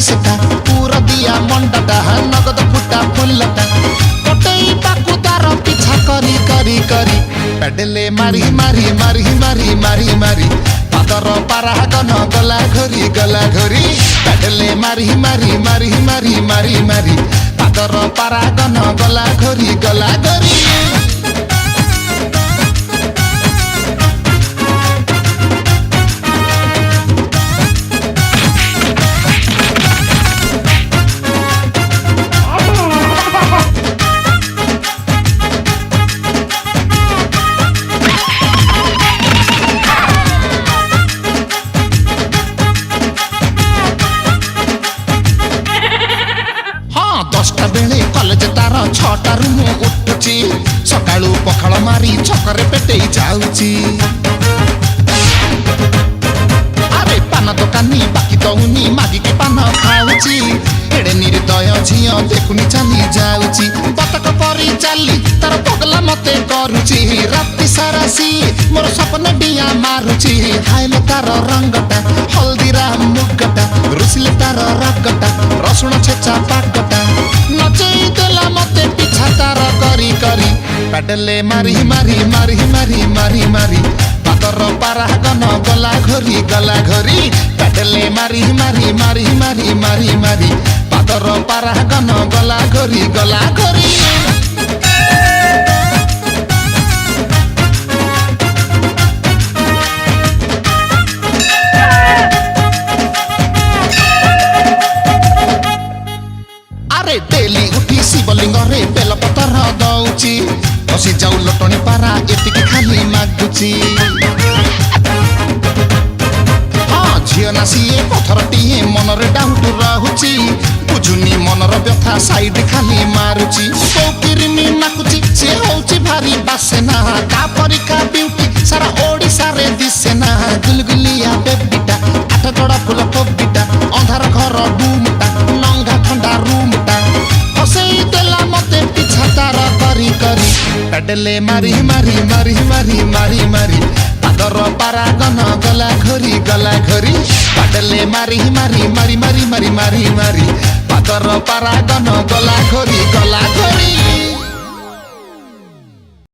सेटा पूरा दिया मंडटा नगद फुटा फुलटा कटई ताकू तार पीछा करी करी करी पेडले मारी मारी मारी मारी मारी मारी पादर पारागन गला घोरी पेडले मारी मारी मारी मारी मारी मारी पादर पारागन गला घोरी कॉलेज तार 6टारू मु उठुची सकाळू पखाळ मारी छकरे पेटेई जाउची अरे पान दोकानी बाकी दउनी मागी के पान खाउची एडे निर्दय झियो देखुनी चली जाउची बतक परी चाली तार पगला मते करूची राति सारा सी मोर सपन बिया मारुची हाइले तार रंगटा हल्दीराम मुगटा रुसिले तार रगटा रसुण छेचा पाकटा नचई देला मते पिछा तार करी करी पेडले मारी मारी मारी मारी मारी मारी पादर पारागन गला घोरी पेडले मारी मारी मारी मारी मारी मारी पादर पारागन गला घोरी अरे डेली उठी शिवलिंग रे बेलपतर दउची बसी जाऊ लटणी पारा एतिके खाली मागुची हाँ झियो नासिए पथरटीए मनरे डाउट रहुची बुझुनी मनर व्यथा साइड खाली मारुची कोकिरिनी नाकुची से होउची भारी बासेना का परिका ब्यूटी सारा ओडिसा रे दिसेना गुलगुलिया बेबिटा आठ गड़ा फुल कोबिटा अंधार घर डूमटा नंगा ठंडा रूमटा हसई देला मते पिछा तार करी करी पेडले मारी मारी मारी मारी मारी मारी पादर पारागन गला घोरी पेडले मारी मारी मारी मारी मारी मारी पादर पारागन गला घोरी